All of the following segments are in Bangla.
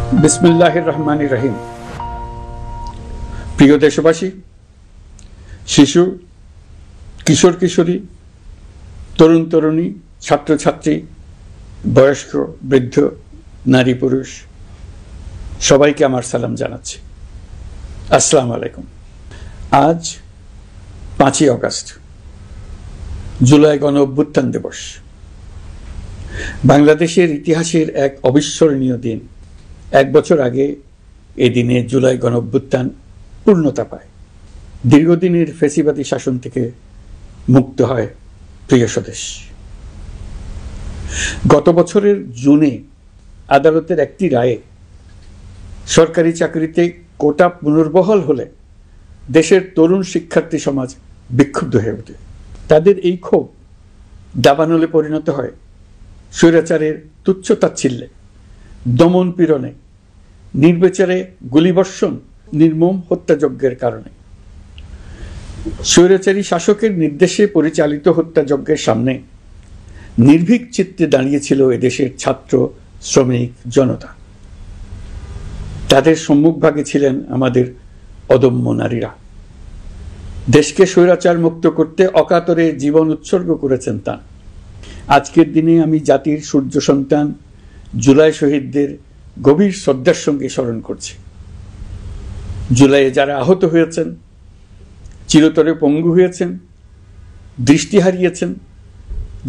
বিসমিল্লাহির রহমানির রহিম। প্রিয় দেশবাসী, শিশু, কিশোর কিশোরী, তরুণ তরুণী, ছাত্রছাত্রী, বয়স্ক, বৃদ্ধ, নারী পুরুষ সবাইকে আমার সালাম জানাচ্ছি। আসসালামু আলাইকুম। আজ 5ই অগস্ট, জুলাই গণ অভ্যুত্থান দিবস। বাংলাদেশের ইতিহাসের এক অবিস্মরণীয় দিন। 1 বছর আগে এই দিনে জুলাই গণ অভ্যুত্থান পূর্ণতা পায়। দীর্ঘদিনের ফ্যাসিবাদী শাসন থেকে মুক্ত হয় প্রিয় স্বদেশ। গত বছরের জুনে আদালতের একটি রায়ে সরকারি চাকরিতে কোটা পুনর্বহাল হলে দেশের তরুণ শিক্ষার্থী সমাজ বিক্ষুব্ধ হয়ে ওঠে। তাদের এই ক্ষোভ দাবানলে পরিণত হয় স্বৈরাচারের তুচ্ছ-তাচ্ছিল্যে, দমন পীড়নে, নির্বিচারে গুলিবর্ষণ, নির্মম হত্যাযজ্ঞের কারণে। স্বৈরাচারী শাসকের নির্দেশে পরিচালিত হত্যাযজ্ঞের সামনে নির্ভীক চিত্তে দাঁড়িয়েছিল এদেশের ছাত্র, শ্রমিক, জনতা। তাদের সম্মুখভাগে ছিলেন আমাদের অদম্য নারীরা। দেশকে স্বৈরাচার মুক্ত করতে অকাতরে জীবন উৎসর্গ করেছেন তাঁরা। আজকের দিনে আমি জাতির সূর্য সন্তান জুলাই শহীদদের গভীর শ্রদ্ধার সঙ্গে স্মরণ করছি। জুলাইয়ে যারা আহত হয়েছেন, চিরতরে পঙ্গু হয়েছেন, দৃষ্টি হারিয়েছেন,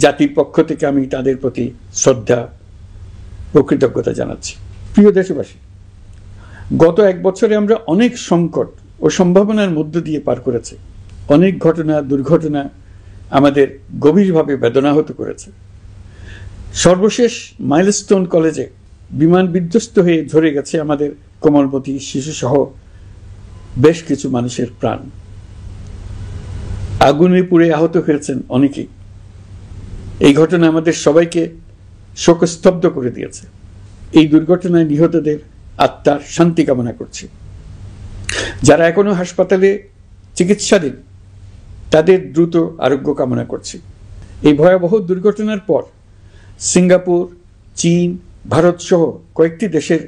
জাতির পক্ষ থেকে আমি তাদের প্রতি শ্রদ্ধা ও কৃতজ্ঞতা জানাচ্ছি। প্রিয় দেশবাসী, গত 1 বছরে আমরা অনেক সংকট ও সম্ভাবনার মধ্য দিয়ে পার করেছি। অনেক ঘটনা, দুর্ঘটনা আমাদের গভীরভাবে বেদনাহত করেছে। সর্বশেষ মাইলস্টোন কলেজে বিমান বিধ্বস্ত হয়ে ঝরে গেছে আমাদের কোমলমতি শিশুসহ বেশ কিছু মানুষের প্রাণ। আগুনে পুড়ে আহত হয়েছেন অনেকেই। এই ঘটনা আমাদের সবাইকে শোকস্তব্ধ করে দিয়েছে। এই দুর্ঘটনায় নিহতদের আত্মার শান্তি কামনা করছি। যারা এখনো হাসপাতালে চিকিৎসাধীন তাদের দ্রুত আরোগ্য কামনা করছি। এই ভয়াবহ দুর্ঘটনার পর সিঙ্গাপুর, চীন, ভারত সহ কয়েকটি দেশের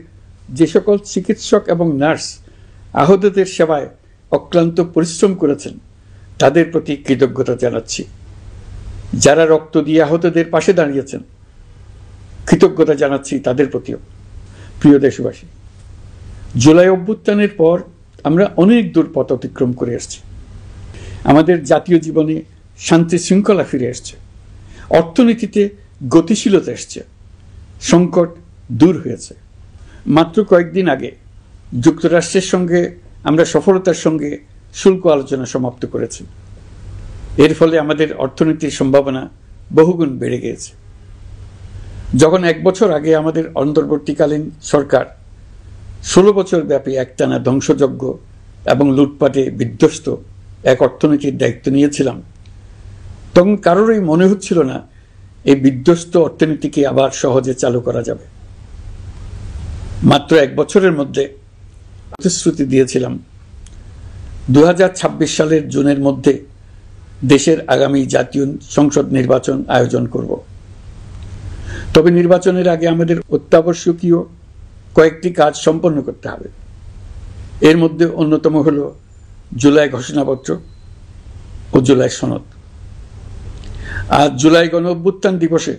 যে সকল চিকিৎসক এবং নার্স আহতদের সেবায় অক্লান্ত পরিশ্রম করেছেন তাদের প্রতি কৃতজ্ঞতা জানাচ্ছি। যারা রক্ত দিয়ে আহতদের পাশে দাঁড়িয়েছেন কৃতজ্ঞতা জানাচ্ছি তাদের প্রতিও। প্রিয় দেশবাসী, জুলাই অভ্যুত্থানের পর আমরা অনেক দূর পথ অতিক্রম করে এসেছি। আমাদের জাতীয় জীবনে শান্তি শৃঙ্খলা ফিরে এসছে, অর্থনীতিতে গতিশীলতা এসছে, সংকট দূর হয়েছে। মাত্র কয়েকদিন আগে যুক্তরাষ্ট্রের সঙ্গে আমরা সফলতার সঙ্গে শুল্ক আলোচনা সমাপ্ত করেছি। এর ফলে আমাদের অর্থনীতির সম্ভাবনা বহুগুণ বেড়ে গিয়েছে। যখন 1 বছর আগে আমাদের অন্তর্বর্তীকালীন সরকার 16 বছর ব্যাপী একটানা ধ্বংসযজ্ঞ এবং লুটপাটে বিধ্বস্ত এক অর্থনীতির দায়িত্ব নিয়েছিলাম, তখন কারোরই মনে হচ্ছিল না এই বিধ্বস্ত অর্থনীতিকে আবার সহজে চালু করা যাবে। মাত্র 1 বছরের মধ্যে প্রতিশ্রুতি দিয়েছিলাম 2026 সালের জুনের মধ্যে দেশের আগামী জাতীয় সংসদ নির্বাচন আয়োজন করব। তবে নির্বাচনের আগে আমাদের অত্যাবশ্যকীয় কয়েকটি কাজ সম্পন্ন করতে হবে। এর মধ্যে অন্যতম হল জুলাই ঘোষণাপত্র ও জুলাই সনদ। আজ জুলাই গণ অভ্যুত্থান দিবসে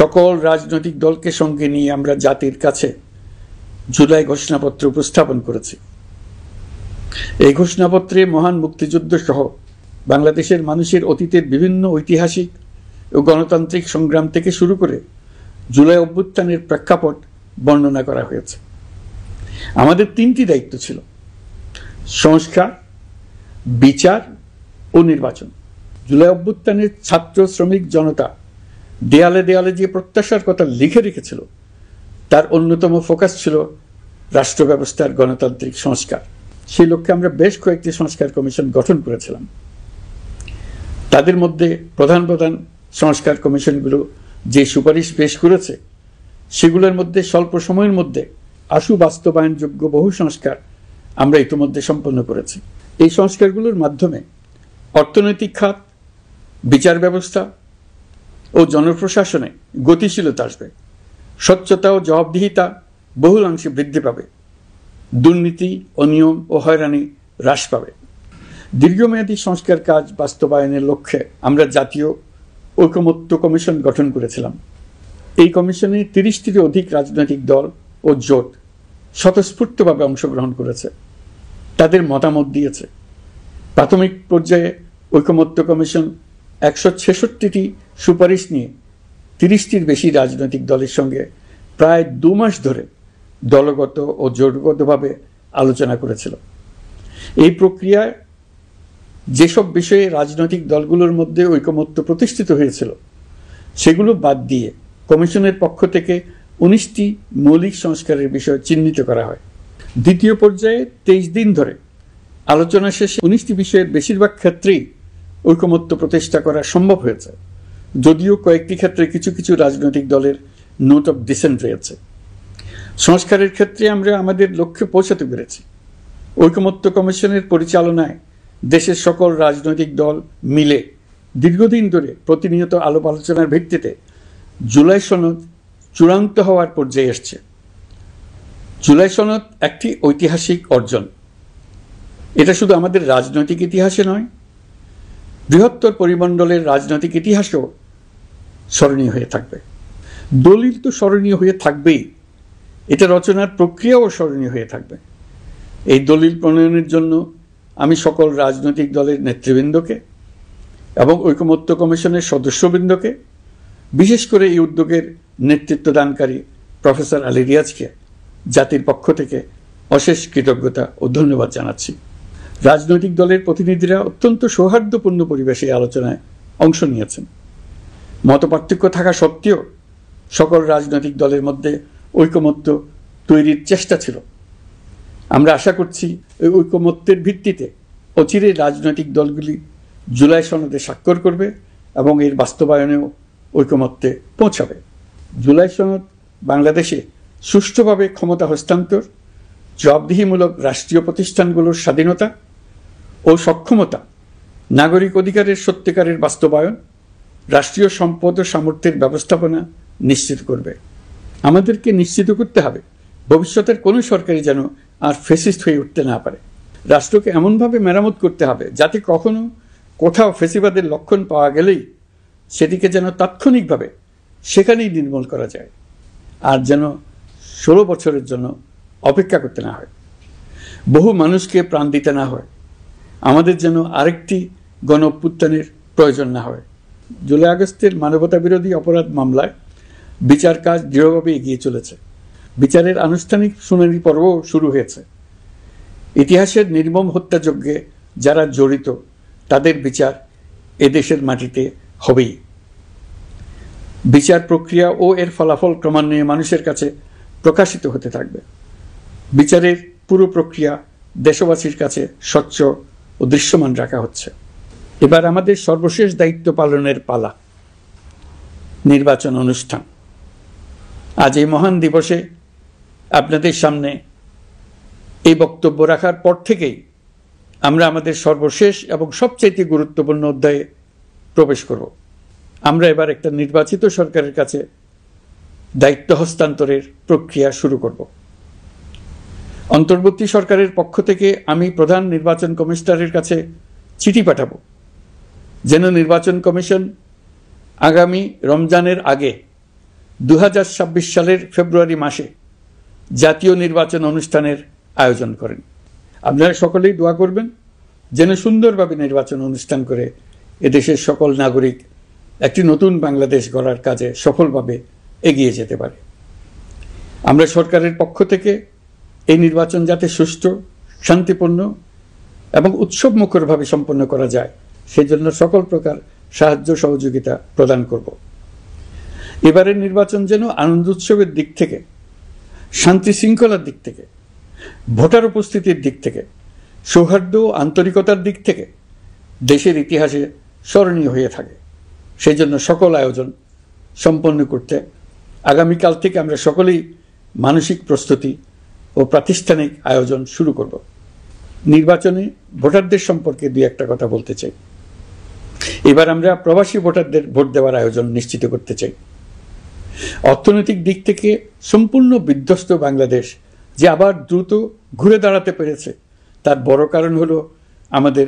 সকল রাজনৈতিক দলকে সঙ্গে নিয়ে আমরা জাতির কাছে জুলাই ঘোষণাপত্র উপস্থাপন করেছি। এই ঘোষণাপত্রে মহান মুক্তিযুদ্ধ সহ বাংলাদেশের মানুষের অতীতের বিভিন্ন ঐতিহাসিক ও গণতান্ত্রিক সংগ্রাম থেকে শুরু করে জুলাই অভ্যুত্থানের প্রেক্ষাপট বর্ণনা করা হয়েছে। আমাদের 3টি দায়িত্ব ছিল: সংস্কার, বিচার ও নির্বাচন। জুলাই অভ্যুত্থানের ছাত্র, শ্রমিক, জনতা দেয়ালে দেয়ালে যে প্রত্যাশার কথা লিখে রেখেছিল তার অন্যতম ফোকাস ছিল রাষ্ট্র ব্যবস্থার গণতান্ত্রিক সংস্কার। সেই লক্ষ্যে আমরা বেশ কয়েকটি সংস্কার কমিশন গঠন করেছিলাম। তাদের মধ্যে প্রধান প্রধান সংস্কার কমিশনগুলো যে সুপারিশ পেশ করেছে সেগুলোর মধ্যে স্বল্প সময়ের মধ্যে আশু বাস্তবায়নযোগ্য বহু সংস্কার আমরা ইতিমধ্যে সম্পন্ন করেছি। এই সংস্কারগুলোর মাধ্যমে অর্থনৈতিক খাত, বিচার ব্যবস্থা ও জনপ্রশাসনে গতিশীলতা আসবে। স্বচ্ছতা ও জবাবদিহিতা বহুলাংশে বৃদ্ধি পাবে, দুর্নীতি, অনিয়ম ও হয়রানি হ্রাস পাবে। দীর্ঘমেয়াদী সংস্কার কাজ বাস্তবায়নের লক্ষ্যে আমরা জাতীয় ঐকমত্য কমিশন গঠন করেছিলাম। এই কমিশনে 30টিরও অধিক রাজনৈতিক দল ও জোট স্বতঃস্ফূর্তভাবে অংশগ্রহণ করেছে, তাদের মতামত দিয়েছে। প্রাথমিক পর্যায়ে ঐকমত্য কমিশন 166টি সুপারিশ নিয়ে 30টির বেশি রাজনৈতিক দলের সঙ্গে প্রায় 2 মাস ধরে দলগত ও জোটগতভাবে আলোচনা করেছিল। এই প্রক্রিয়ায় যেসব বিষয়ে রাজনৈতিক দলগুলোর মধ্যে ঐকমত্য প্রতিষ্ঠিত হয়েছিল সেগুলো বাদ দিয়ে কমিশনের পক্ষ থেকে 19টি মৌলিক সংস্কারের বিষয় চিহ্নিত করা হয়। দ্বিতীয় পর্যায়ে 23 দিন ধরে আলোচনা শেষে 19টি বিষয়ের বেশিরভাগ ক্ষেত্রেই ঐকমত্য প্রতিষ্ঠা করা সম্ভব হয়েছে, যদিও কয়েকটি ক্ষেত্রে কিছু কিছু রাজনৈতিক দলের নোট অফ ডিসেন্ট রয়েছে। সংস্কারের ক্ষেত্রে আমরা আমাদের লক্ষ্যে পৌঁছাতে পেরেছি। ঐকমত্য কমিশনের পরিচালনায় দেশের সকল রাজনৈতিক দল মিলে দীর্ঘদিন ধরে প্রতিনিয়ত আলাপ আলোচনার ভিত্তিতে জুলাই সনদ চূড়ান্ত হওয়ার পর্যায়ে এসছে। জুলাই সনদ একটি ঐতিহাসিক অর্জন। এটা শুধু আমাদের রাজনৈতিক ইতিহাসে নয়, বৃহত্তর পরিমণ্ডলের রাজনৈতিক ইতিহাসেও স্মরণীয় হয়ে থাকবে। দলিল তো স্মরণীয় হয়ে থাকবেই, এটা রচনার প্রক্রিয়াও স্মরণীয় হয়ে থাকবে। এই দলিল প্রণয়নের জন্য আমি সকল রাজনৈতিক দলের নেতৃবৃন্দকে এবং ঐকমত্য কমিশনের সদস্যবৃন্দকে, বিশেষ করে এই উদ্যোগের নেতৃত্বদানকারী প্রফেসর আলী রিয়াজকে জাতির পক্ষ থেকে অশেষ কৃতজ্ঞতা ও ধন্যবাদ জানাচ্ছি। রাজনৈতিক দলের প্রতিনিধিরা অত্যন্ত সৌহার্দ্যপূর্ণ পরিবেশে আলোচনায় অংশ নিয়েছেন। মতপার্থক্য থাকা সত্ত্বেও সকল রাজনৈতিক দলের মধ্যে ঐকমত্য তৈরির চেষ্টা ছিল। আমরা আশা করছি এই ঐকমত্যের ভিত্তিতে অচিরে রাজনৈতিক দলগুলি জুলাই সনদে স্বাক্ষর করবে এবং এর বাস্তবায়নেও ঐকমত্যে পৌঁছাবে। জুলাই সনদ বাংলাদেশে সুষ্ঠুভাবে ক্ষমতা হস্তান্তর, জবাবদিহিমূলক রাষ্ট্রীয় প্রতিষ্ঠানগুলোর স্বাধীনতা ও সক্ষমতা, নাগরিক অধিকারের সত্যিকারের বাস্তবায়ন, রাষ্ট্রীয় সম্পদ ও সামর্থ্যের ব্যবস্থাপনা নিশ্চিত করবে। আমাদেরকে নিশ্চিত করতে হবে ভবিষ্যতের কোনো সরকারই যেন আর ফ্যাসিস্ট হয়ে উঠতে না পারে। রাষ্ট্রকে এমনভাবে মেরামত করতে হবে যাতে কখনো কোথাও ফ্যাসিবাদের লক্ষণ পাওয়া গেলেই সেটিকে যেন তাৎক্ষণিকভাবে সেখানেই নির্মূল করা যায়, আর যেন 16 বছরের জন্য অপেক্ষা করতে না হয়, বহু মানুষকে প্রাণ দিতে না হয়, আমাদের যেন আরেকটি গণ অভ্যুত্থানের প্রয়োজন না হয়। জুলাই আগস্টের মানবতা বিরোধী অপরাধ মামলায় বিচার কাজ দৃঢ়ভাবে এগিয়ে চলেছে। বিচারের আনুষ্ঠানিক শুনানি পর্বও শুরু হয়েছে। ইতিহাসের নির্মম হত্যাযজ্ঞে যারা জড়িত তাদের বিচার এদেশের মাটিতে হবেই। বিচার প্রক্রিয়া ও এর ফলাফল ক্রমান্বয়ে মানুষের কাছে প্রকাশিত হতে থাকবে। বিচারের পুরো প্রক্রিয়া দেশবাসীর কাছে স্বচ্ছ ও দৃশ্যমান রাখা হচ্ছে। এবার আমাদের সর্বশেষ দায়িত্ব পালনের পালা, নির্বাচন অনুষ্ঠান। আজ এই মহান দিবসে আপনাদের সামনে এই বক্তব্য রাখার পর থেকেই আমরা আমাদের সর্বশেষ এবং সবচেয়ে গুরুত্বপূর্ণ অধ্যায়ে প্রবেশ করব। আমরা এবার একটা নির্বাচিত সরকারের কাছে দায়িত্ব হস্তান্তরের প্রক্রিয়া শুরু করব। অন্তর্বর্তী সরকারের পক্ষ থেকে আমি প্রধান নির্বাচন কমিশনারের কাছে চিঠি পাঠাবো যেন নির্বাচন কমিশন আগামী রমজানের আগে 2026 সালের ফেব্রুয়ারি মাসে জাতীয় নির্বাচন অনুষ্ঠানের আয়োজন করেন। আপনারা সকলেই দোয়া করবেন যেন সুন্দরভাবে নির্বাচন অনুষ্ঠান করে এদেশের সকল নাগরিক একটি নতুন বাংলাদেশ গড়ার কাজে সফলভাবে এগিয়ে যেতে পারে। আমরা সরকারের পক্ষ থেকে এই নির্বাচন যাতে সুষ্ঠু, শান্তিপূর্ণ এবং উৎসবমুখরভাবে সম্পন্ন করা যায় সেজন্য সকল প্রকার সাহায্য সহযোগিতা প্রদান করব। এবারের নির্বাচন যেন আনন্দ উৎসবের দিক থেকে, শান্তি শৃঙ্খলার দিক থেকে, ভোটার উপস্থিতির দিক থেকে, সৌহার্দ্য ও আন্তরিকতার দিক থেকে দেশের ইতিহাসে স্মরণীয় হয়ে থাকে। সেই জন্য সকল আয়োজন সম্পন্ন করতে আগামীকাল থেকে আমরা সকলেই মানসিক প্রস্তুতি ও প্রাতিষ্ঠানিক আয়োজন শুরু করব। নির্বাচনে ভোটারদের সম্পর্কে দুই একটা কথা বলতে চাই। এবার আমরা প্রবাসী ভোটারদের ভোট দেওয়ার আয়োজন নিশ্চিত করতে চাই। অর্থনৈতিক দিক থেকে সম্পূর্ণ বিধ্বস্ত বাংলাদেশ যে আবার দ্রুত ঘুরে দাঁড়াতে পেরেছে তার বড় কারণ হলো আমাদের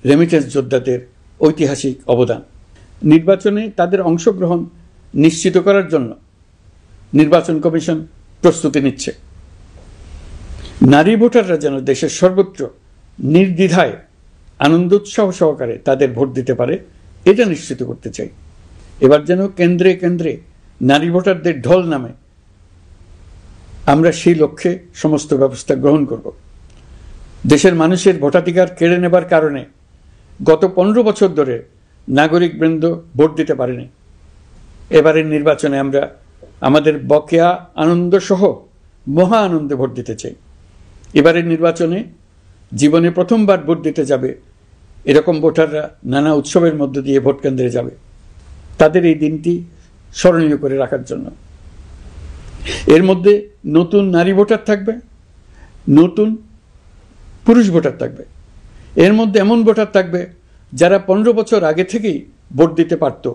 রেমিটেন্স যোদ্ধাদের ঐতিহাসিক অবদান। নির্বাচনে তাদের অংশগ্রহণ নিশ্চিত করার জন্য নির্বাচন কমিশন প্রস্তুতি নিচ্ছে। নারী ভোটাররা যেন দেশের সর্বত্র নির্দ্বিধায় আনন্দোৎসাহ সহকারে তাদের ভোট দিতে পারে এটা নিশ্চিত করতে চাই। এবার যেন কেন্দ্রে কেন্দ্রে নারী ভোটারদের ঢল নামে, আমরা সেই লক্ষ্যে সমস্ত ব্যবস্থা গ্রহণ করব। দেশের মানুষের ভোটাধিকার কেড়ে নেবার কারণে গত 15 বছর ধরে নাগরিকবৃন্দ ভোট দিতে পারেনি। এবারের নির্বাচনে আমরা আমাদের বকেয়া আনন্দ সহ মহা আনন্দে ভোট দিতে চাই। এবারের নির্বাচনে জীবনে প্রথমবার ভোট দিতে যাবে এরকম ভোটাররা নানা উৎসবের মধ্য দিয়ে ভোট কেন্দ্রে যাবে, তাদের এই দিনটি স্মরণীয় করে রাখার জন্য। এর মধ্যে নতুন নারী ভোটার থাকবে, নতুন পুরুষ ভোটার থাকবে, এর মধ্যে এমন ভোটার থাকবে যারা 15 বছর আগে থেকেই ভোট দিতে পারত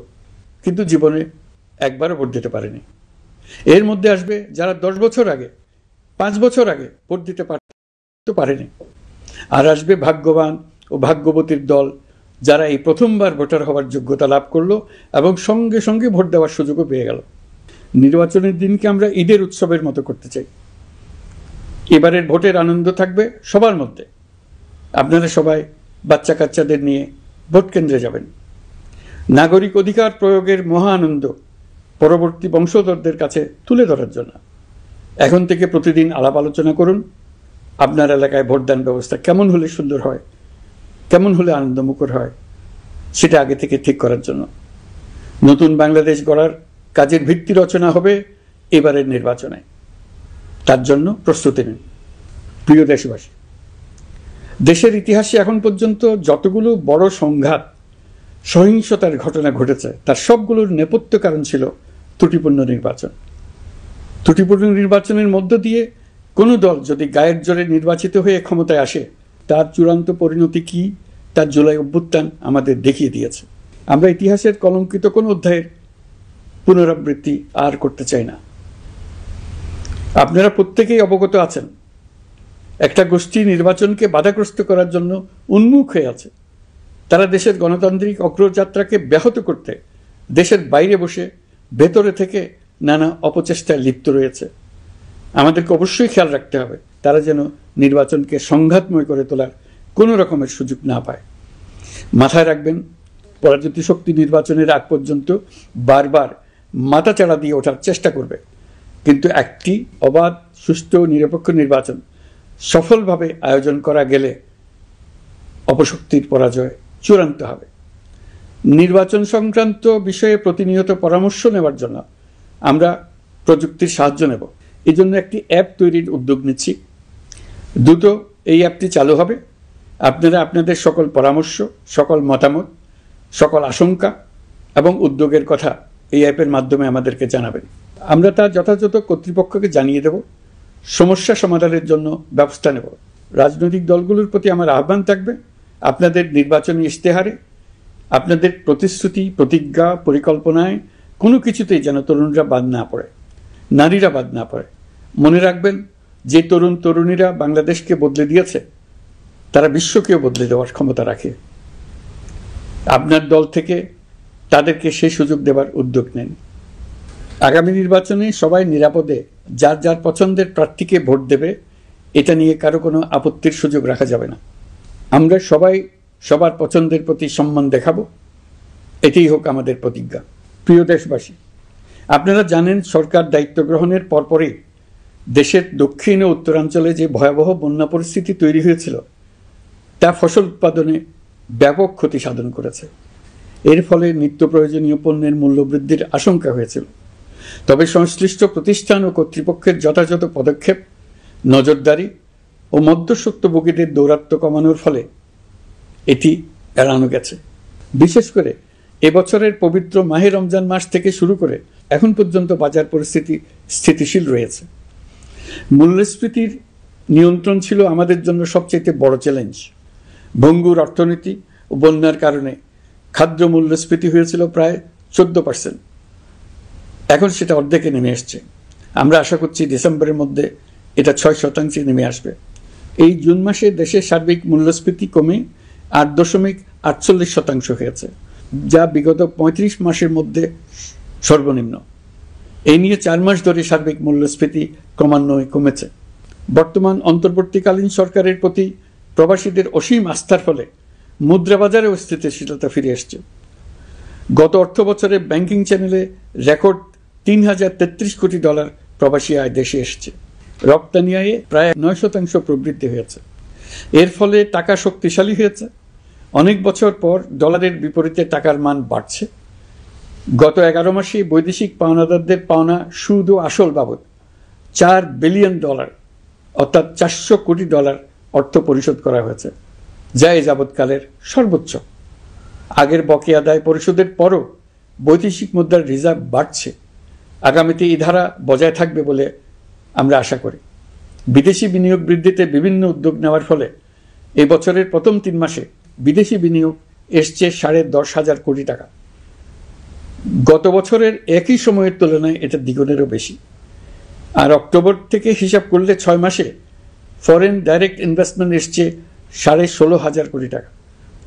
কিন্তু জীবনে একবারও ভোট দিতে পারেনি। এর মধ্যে আসবে যারা 10 বছর আগে, 5 বছর আগে ভোট দিতে পারেনি। আর আসবে ভাগ্যবান ও ভাগ্যবতীর দল যারা এই প্রথমবার ভোটার হওয়ার যোগ্যতা লাভ করলো এবং সঙ্গে সঙ্গে ভোট দেওয়ার সুযোগও পেয়ে গেল। নির্বাচনের দিনকে আমরা ঈদের উৎসবের মতো করতে চাই। এবারের ভোটের আনন্দ থাকবে সবার মধ্যে। আপনারা সবাই বাচ্চা কাচ্চাদের নিয়ে ভোট কেন্দ্রে যাবেন। নাগরিক অধিকার প্রয়োগের মহা আনন্দ পরবর্তী বংশধরদের কাছে তুলে ধরার জন্য এখন থেকে প্রতিদিন আলাপ আলোচনা করুন। আপনার এলাকায় ভোটদান ব্যবস্থা কেমন হলে সুন্দর হয়, কেমন হলে আনন্দমুখর হয়, সেটা আগে থেকে ঠিক করার জন্য। নতুন বাংলাদেশ গড়ার কাজের ভিত্তি রচনা হবে এবারের নির্বাচনে। তার জন্য প্রস্তুতি নিন। প্রিয় দেশবাসী, দেশের ইতিহাসে এখন পর্যন্ত যতগুলো বড় সংঘাত, সহিংসতার ঘটনা ঘটেছে তার সবগুলোর নেপথ্য কারণ ছিল ত্রুটিপূর্ণ নির্বাচন। ত্রুটিপূর্ণ নির্বাচনের মধ্য দিয়ে কোনো দল যদি গায়ের জোরে নির্বাচিত হয়ে ক্ষমতায় আসে তার চূড়ান্ত পরিণতি কি তার জুলাই অভ্যুত্থান আমাদের দেখিয়ে দিয়েছে। আমরা ইতিহাসের কলঙ্কিত কোনো অধ্যায়ের পুনরাবৃত্তি আর করতে চাই না। আপনারা প্রত্যেকেই অবগত আছেন একটা গোষ্ঠী নির্বাচনকে বাধাগ্রস্ত করার জন্য উন্মুখ হয়ে আছে। তারা দেশের গণতান্ত্রিক অগ্রযাত্রাকে ব্যাহত করতে দেশের বাইরে বসে ভেতরে থেকে নানা অপচেষ্টায় লিপ্ত রয়েছে। আমাদেরকে অবশ্যই খেয়াল রাখতে হবে তারা যেন নির্বাচনকে সংঘাতময় করে তোলার কোনো রকমের সুযোগ না পায়। মাথায় রাখবেন, পরাজিত শক্তি নির্বাচনের আগ পর্যন্ত বারবার মাথাচাড়া দিয়ে ওঠার চেষ্টা করবে, কিন্তু একটি অবাধ, সুষ্ঠু, নিরপেক্ষ নির্বাচন সফলভাবে আয়োজন করা গেলে অপশক্তির পরাজয় চূড়ান্ত হবে। নির্বাচন সংক্রান্ত বিষয়ে প্রতিনিয়ত পরামর্শ নেওয়ার জন্য আমরা প্রযুক্তির সাহায্য নেব। এই জন্য একটি অ্যাপ তৈরির উদ্যোগ নিচ্ছি। দ্রুত এই অ্যাপটি চালু হবে। আপনারা আপনাদের সকল পরামর্শ, সকল মতামত, সকল আশঙ্কা এবং উদ্যোগের কথা এই অ্যাপের মাধ্যমে আমাদেরকে জানাবেন। আমরা তা যথাযথ কর্তৃপক্ষকে জানিয়ে দেব, সমস্যা সমাধানের জন্য ব্যবস্থা নেব। রাজনৈতিক দলগুলোর প্রতি আমার আহ্বান থাকবে, আপনাদের নির্বাচনী ইশতেহারে, আপনাদের প্রতিশ্রুতি, প্রতিজ্ঞা, পরিকল্পনায় কোনো কিছুতেই যেন তরুণরা বাদ না পড়ে, নারীরা বাদ না পড়ে। মনে রাখবেন, যে তরুণ তরুণীরা বাংলাদেশকে বদলে দিয়েছে তারা বিশ্বকেও বদলে দেওয়ার ক্ষমতা রাখে। আপনার দল থেকে তাদেরকে সেই সুযোগ দেওয়ার উদ্যোগ নেন। আগামী নির্বাচনে সবাই নিরাপদে যার যার পছন্দের প্রার্থীকে ভোট দেবে, এটা নিয়ে কারো কোনো আপত্তির সুযোগ রাখা যাবে না। আমরা সবাই সবার পছন্দের প্রতি সম্মান দেখাবো, এটাই হোক আমাদের প্রতিজ্ঞা। প্রিয় দেশবাসী, আপনারা জানেন সরকার দায়িত্ব গ্রহণের পরপরই দেশের দক্ষিণ ও উত্তরাঞ্চলে যে ভয়াবহ বন্যা পরিস্থিতি তৈরি হয়েছিল তা ফসল উৎপাদনে ব্যাপক ক্ষতি সাধন করেছে। এর ফলে নিত্য প্রয়োজনীয় পণ্যের মূল্য বৃদ্ধির আশঙ্কা হয়েছিল। তবে সংশ্লিষ্ট প্রতিষ্ঠান ও কর্তৃপক্ষের যথাযথ পদক্ষেপ, নজরদারি ও মধ্যস্বত্বভোগীদের দৌরাত্ম্য কমানোর ফলে এটি এড়ানো গেছে। বিশেষ করে এবছরের পবিত্র মাহে রমজান মাস থেকে শুরু করে এখন পর্যন্ত বাজার পরিস্থিতি স্থিতিশীল রয়েছে। মূল্যস্ফীতির নিয়ন্ত্রণ ছিল আমাদের জন্য সবচেয়ে বড় চ্যালেঞ্জ। ভঙ্গুর অর্থনীতি ও বন্যার কারণে খাদ্য মূল্যস্ফীতি হয়েছিল প্রায় 14%। এখন সেটা অর্ধেকে নেমে এসছে। আমরা আশা করছি ডিসেম্বরের মধ্যে এটা 6% নেমে আসবে। এই জুন মাসে দেশের সার্বিক মূল্যস্ফীতি কমে 8.48% হয়েছে, যা বিগত 35 মাসের মধ্যে সর্বনিম্ন। এই নিয়ে 4 মাস ধরে সার্বিক মূল্যস্ফীতি ক্রমান্বয়ে কমেছে। বর্তমান অন্তর্বর্তীকালীন সরকারের প্রতি প্রবাসীদের অসীম আস্থার ফলে মুদ্রাবাজারেও স্থিতিশীলতা ফিরে এসছে। গত অর্থ বছরে ব্যাংকিং চ্যানেলে রেকর্ড $3033 কোটি প্রবাসী আয় দেশে এসেছে। রপ্তানি আয়ে প্রায় 9% প্রবৃদ্ধি হয়েছে। এর ফলে টাকা শক্তিশালী হয়েছে। অনেক বছর পর ডলারের বিপরীতে টাকার মান বাড়ছে। গত 11 মাসে বৈদেশিক পাওনাদারদের পাওনা সুদ ও আসল বাবদ $4 বিলিয়ন অর্থাৎ $400 কোটি অর্থ পরিশোধ করা হয়েছে, যা এ যাবৎকালের সর্বোচ্চ। আগের বকেয়া আদায় পরিশোধের পরও বৈদেশিক মুদ্রার রিজার্ভ বাড়ছে। আগামীতে এই ধারা বজায় থাকবে বলে আমরা আশা করি। বিদেশি বিনিয়োগ বৃদ্ধিতে বিভিন্ন উদ্যোগ নেওয়ার ফলে এই বছরের প্রথম 3 মাসে বিদেশি বিনিয়োগ এসছে $10,500 কোটি। গত বছরের একই সময়ের তুলনায় এটা দ্বিগুণেরও বেশি। আর অক্টোবর থেকে হিসাব করলে 6 মাসে ফরেন ডাইরেক্ট ইনভেস্টমেন্ট এসছে $16,500 কোটি,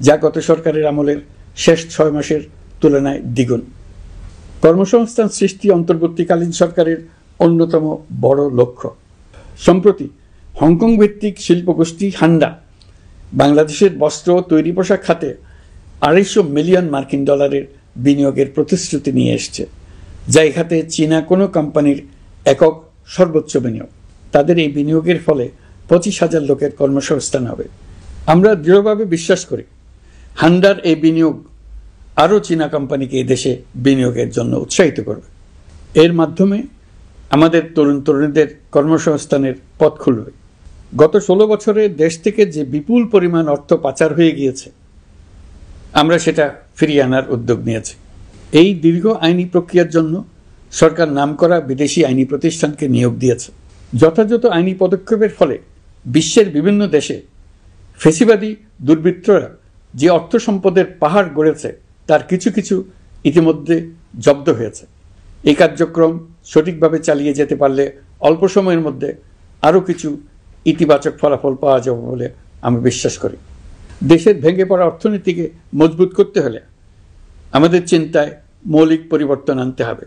যা গত সরকারের আমলের শেষ 6 মাসের তুলনায় দ্বিগুণ। কর্মসংস্থান সৃষ্টি অন্তর্বর্তীকালীন সরকারের অন্যতম বড় লক্ষ্য। সম্প্রতি হংকং ভিত্তিক শিল্পগোষ্ঠী হান্ডা বাংলাদেশের বস্ত্র তৈরি পোশাক খাতে $250 মিলিয়ন বিনিয়োগের প্রতিশ্রুতি নিয়ে এসছে, যা এই খাতে চীনা কোনো কোম্পানির একক সর্বোচ্চ বিনিয়োগ। তাদের এই বিনিয়োগের ফলে 25,000 লোকের কর্মসংস্থান হবে। আমরা দৃঢ়ভাবে বিশ্বাস করি হান্ডার এই বিনিয়োগ আরও চীনা কোম্পানিকে এই দেশে বিনিয়োগের জন্য উৎসাহিত করবে। এর মাধ্যমে আমাদের তরুণ তরুণীদের কর্মসংস্থানের পথ খুলবে। গত 16 বছরে দেশ থেকে যে বিপুল পরিমাণ অর্থ পাচার হয়ে গিয়েছে, আমরা সেটা ফিরিয়ে আনার উদ্যোগ নিয়েছি। এই দীর্ঘ আইনি প্রক্রিয়ার জন্য সরকার নামকরা বিদেশি আইনি প্রতিষ্ঠানকে নিয়োগ দিয়েছে। যথাযথ আইনি পদক্ষেপের ফলে বিশ্বের বিভিন্ন দেশে ফেসিবাদী দুর্বৃত্তরা যে অর্থ সম্পদের পাহাড় গড়েছে তার কিছু কিছু ইতিমধ্যে জব্দ হয়েছে। এই কার্যক্রম সঠিকভাবে চালিয়ে যেতে পারলে অল্প সময়ের মধ্যে আরও কিছু ইতিবাচক ফলাফল পাওয়া যাবে বলে আমি বিশ্বাস করি। দেশের ভেঙে পড়া অর্থনীতিকে মজবুত করতে হলে আমাদের চিন্তায় মৌলিক পরিবর্তন আনতে হবে।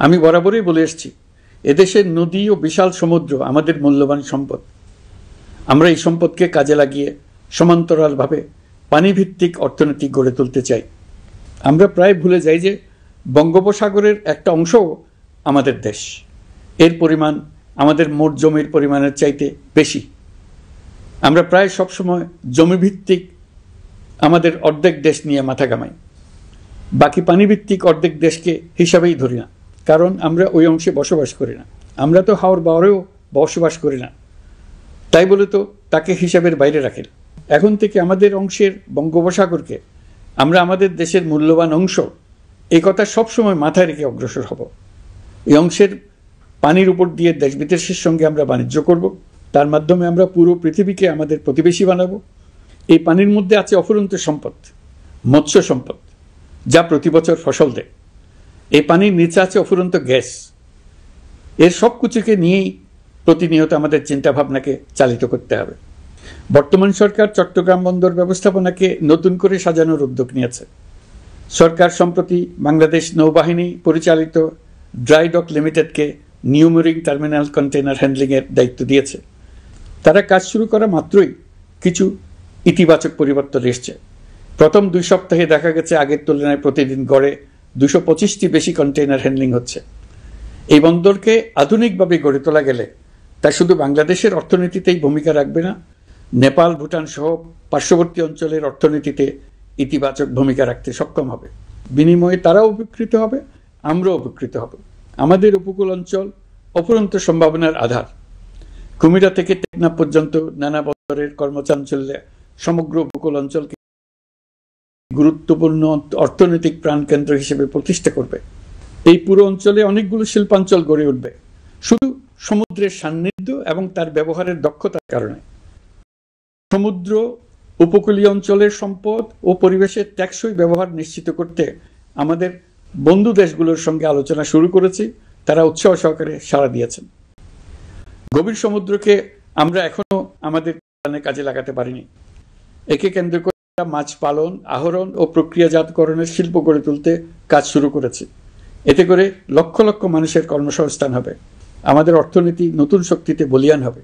আমি বরাবরই বলে এসেছি, এদেশের নদী ও বিশাল সমুদ্র আমাদের মূল্যবান সম্পদ। আমরা এই সম্পদকে কাজে লাগিয়ে সমান্তরালভাবে পানিভিত্তিক অর্থনীতি গড়ে তুলতে চাই। আমরা প্রায় ভুলে যাই যে বঙ্গোপসাগরের একটা অংশও আমাদের দেশ। এর পরিমাণ আমাদের মোট জমির পরিমাণের চাইতে বেশি। আমরা প্রায় সবসময় জমিভিত্তিক আমাদের অর্ধেক দেশ নিয়ে মাথা ঘামাই, বাকি পানিভিত্তিক অর্ধেক দেশকে হিসাবেই ধরি না, কারণ আমরা ওই অংশে বসবাস করি না। আমরা তো হাওর বাওরেও বসবাস করি না, তাই বলে তো তাকে হিসাবের বাইরে রাখি। এখন থেকে আমাদের অংশের বঙ্গোপসাগরকে আমরা আমাদের দেশের মূল্যবান অংশ, এই কথা সবসময় মাথায় রেখে অগ্রসর হব। এই অংশের পানির উপর দিয়ে দেশ বিদেশের সঙ্গে আমরা বাণিজ্য করব। তার মাধ্যমে আমরা পুরো পৃথিবীকে আমাদের প্রতিবেশী বানাবো। এই পানির মধ্যে আছে অফুরন্ত সম্পদ, মৎস্য সম্পদ, যা প্রতি বছর ফসল দেয়। এই পানির নিচে আছে অফুরন্ত গ্যাস। এর সব কিছুকে নিয়েই প্রতিনিয়ত আমাদের চিন্তাভাবনাকে চালিত করতে হবে। বর্তমান সরকার চট্টগ্রাম বন্দর ব্যবস্থাপনাকে নতুন করে সাজানোর উদ্যোগ নিয়েছে। সরকার সম্প্রতি বাংলাদেশ নৌবাহিনী পরিচালিত ড্রাই ডক লিমিটেডকে নিউ মুরিং টার্মিনাল কন্টেইনার হ্যান্ডলিংয়ের দায়িত্ব দিয়েছে। তারা কাজ শুরু করা মাত্রই কিছু ইতিবাচক পরিবর্তন এসছে। প্রথম 2 সপ্তাহে দেখা গেছে আগের তুলনায় প্রতিদিন গড়ে 225টি বেশি কন্টেইনার হ্যান্ডলিং হচ্ছে। এই বন্দরকে আধুনিকভাবে গড়ে তোলা গেলে তা শুধু বাংলাদেশের অর্থনীতিতেই ভূমিকা রাখবে না, নেপাল, ভুটান সহ পার্শ্ববর্তী অঞ্চলের অর্থনীতিতে ইতিবাচক ভূমিকা রাখতে সক্ষম হবে। বিনিময়ে তারাও উপকৃত হবে, আমরাও উপকৃত হব। আমাদের উপকূল অঞ্চল অফুরন্ত সম্ভাবনার আধার। কুমিরা থেকে টেকনাফ পর্যন্ত নানা বন্দরের কর্মচাঞ্চল্যে সমগ্র উপকূল অঞ্চলকে গুরুত্বপূর্ণ অর্থনৈতিক প্রাণকেন্দ্র হিসেবে প্রতিষ্ঠা করবে। এই পুরো অঞ্চলে অনেকগুলো শিল্পাঞ্চল গড়ে উঠবে শুধু সমুদ্রের সান্নিধ্য এবং তার ব্যবহারের দক্ষতার কারণে। সমুদ্র, উপকূলীয় অঞ্চলের সম্পদ ও পরিবেশের টেকসই ব্যবহার নিশ্চিত করতে আমাদের বন্ধু দেশগুলোর সঙ্গে আলোচনা শুরু করেছি, তারা উৎসাহ সহকারে সাড়া দিয়েছেন। গভীর সমুদ্রকে আমরা এখনো আমাদের কাজে লাগাতে পারিনি। একে কেন্দ্র করে মাছ পালন, আহরণ ও প্রক্রিয়াজাতকরণের শিল্প গড়ে তুলতে কাজ শুরু করেছি। এতে করে লক্ষ লক্ষ মানুষের কর্মসংস্থান হবে, আমাদের অর্থনীতি নতুন শক্তিতে বলীয়ান হবে।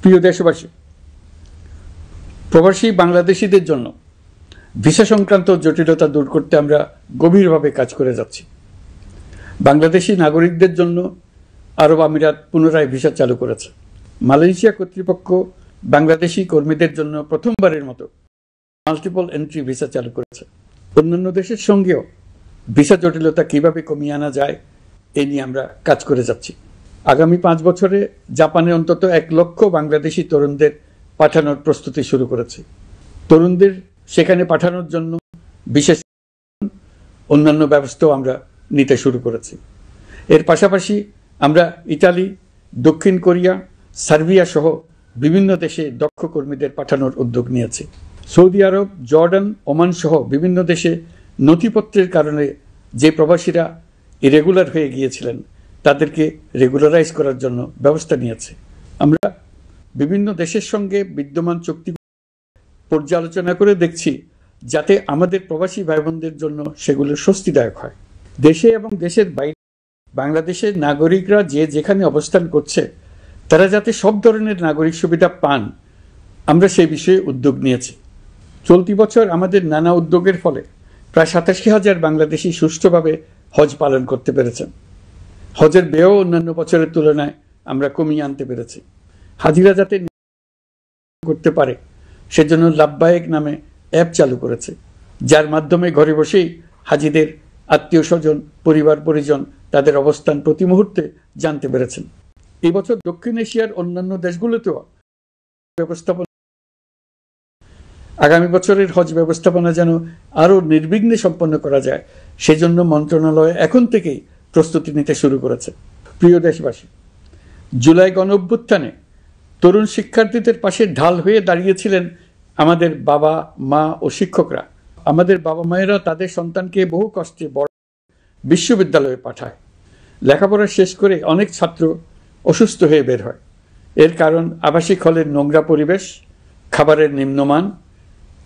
প্রিয় দেশবাসী, প্রবাসী বাংলাদেশিদের জন্য ভিসা সংক্রান্ত জটিলতা দূর করতে আমরা গভীরভাবে কাজ করে যাচ্ছি। বাংলাদেশি নাগরিকদের জন্য আরব আমিরাত পুনরায় ভিসা চালু করেছে। মালয়েশিয়া কর্তৃপক্ষ বাংলাদেশি কর্মীদের জন্য প্রথমবারের মতো মাল্টিপল এন্ট্রি ভিসা চালু করেছে। অন্যান্য দেশের সঙ্গেও ভিসা জটিলতা কিভাবে কমিয়ে আনা যায় এ নিয়ে আমরা কাজ করে যাচ্ছি। আগামী 5 বছরে জাপানে অন্তত 1 লক্ষ বাংলাদেশি তরুণদের পাঠানোর প্রস্তুতি শুরু করেছি। তরুণদের সেখানে পাঠানোর জন্য বিশেষ অন্যান্য ব্যবস্থাও আমরা নিতে শুরু করেছি। এর পাশাপাশি আমরা ইতালি, দক্ষিণ কোরিয়া, সার্বিয়া সহ বিভিন্ন দেশে দক্ষ কর্মীদের পাঠানোর উদ্যোগ নিয়েছি। সৌদি আরব, জর্ডান, ওমান সহ বিভিন্ন দেশে নথিপত্রের কারণে যে প্রবাসীরা ইরেগুলার হয়ে গিয়েছিলেন তাদেরকে রেগুলারাইজ করার জন্য ব্যবস্থা নিয়েছে। আমরা বিভিন্ন দেশের সঙ্গে বিদ্যমান চুক্তি পর্যালোচনা করে দেখছি যাতে আমাদের প্রবাসী ভাই বোনদের জন্য সেগুলো স্বস্তিদায়ক হয়। দেশে এবং দেশের বাইরে বাংলাদেশের নাগরিকরা যে যেখানে অবস্থান করছে তারা যাতে সব ধরনের নাগরিক সুবিধা পান, আমরা সেই বিষয়ে উদ্যোগ নিয়েছি। চলতি বছর আমাদের নানা উদ্যোগের ফলে প্রায় 87,000 বাংলাদেশি সুষ্ঠুভাবে হজ পালন করতে পেরেছেন। হজের ব্যয় অন্যান্য বছরের তুলনায় আমরা কমিয়ে আনতে পেরেছি। হাজিরা যাতে করতে পারে সেজন্য লাব্বায়েক নামে অ্যাপ চালু করেছে, যার মাধ্যমে ঘরে বসেই হাজিদের আত্মীয় স্বজন, পরিবার পরিজন তাদের অবস্থান প্রতি মুহূর্তে জানতে পেরেছেন। এই বছর দক্ষিণ এশিয়ার অন্যান্য দেশগুলোতেও ব্যবস্থাপনা, আগামী বছরের হজ ব্যবস্থাপনা যেন আরও নির্বিঘ্নে সম্পন্ন করা যায় সেজন্য মন্ত্রণালয় এখন থেকেই প্রস্তুতি নিতে শুরু করেছে। প্রিয় দেশবাসী, জুলাই গণঅভ্যুত্থানে তরুণ শিক্ষার্থীদের পাশে ঢাল হয়ে দাঁড়িয়েছিলেন আমাদের বাবা মা ও শিক্ষকরা। আমাদের বাবা মায়েরা তাদের সন্তানকে বহু কষ্টে বড় বিশ্ববিদ্যালয়ে পাঠায়। লেখাপড়া শেষ করে অনেক ছাত্র অসুস্থ হয়ে বের হয়। এর কারণ আবাসিক হলের নোংরা পরিবেশ, খাবারের নিম্নমান,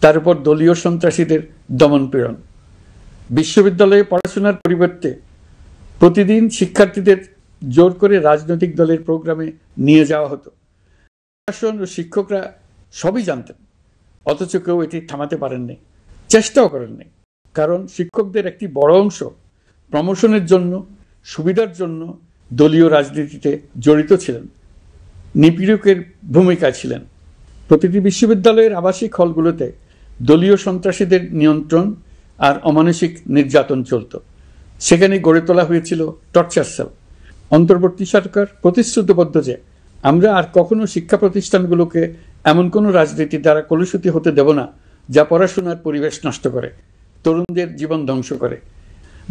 তার উপর দলীয় সন্ত্রাসীদের দমনপীড়ন। বিশ্ববিদ্যালয়ে পড়াশোনার পরিবর্তে প্রতিদিন শিক্ষার্থীদের জোর করে রাজনৈতিক দলের প্রোগ্রামে নিয়ে যাওয়া হতো। প্রশাসন ও শিক্ষকরা সবই জানতেন, অথচ কেউ এটি থামাতে পারেননি, চেষ্টাও করেননি। কারণ শিক্ষকদের একটি বড় অংশ প্রমোশনের জন্য, সুবিধার জন্য দলীয় রাজনীতিতে জড়িত ছিলেন, নিপীড়কের ভূমিকায় ছিলেন। প্রতিটি বিশ্ববিদ্যালয়ের আবাসিক হলগুলোতে দলীয় সন্ত্রাসীদের নিয়ন্ত্রণ আর অমানসিক নির্যাতন চলত। সেখানে গড়ে তোলা হয়েছিল টর্চার সেল। অন্তর্বর্তী সরকার প্রতিশ্রুতিবদ্ধ যে আমরা আর কখনো শিক্ষা প্রতিষ্ঠানগুলোকে এমন কোনো রাজনীতি দ্বারা কলুষিত হতে দেব না যা পড়াশোনার পরিবেশ নষ্ট করে, তরুণদের জীবন ধ্বংস করে।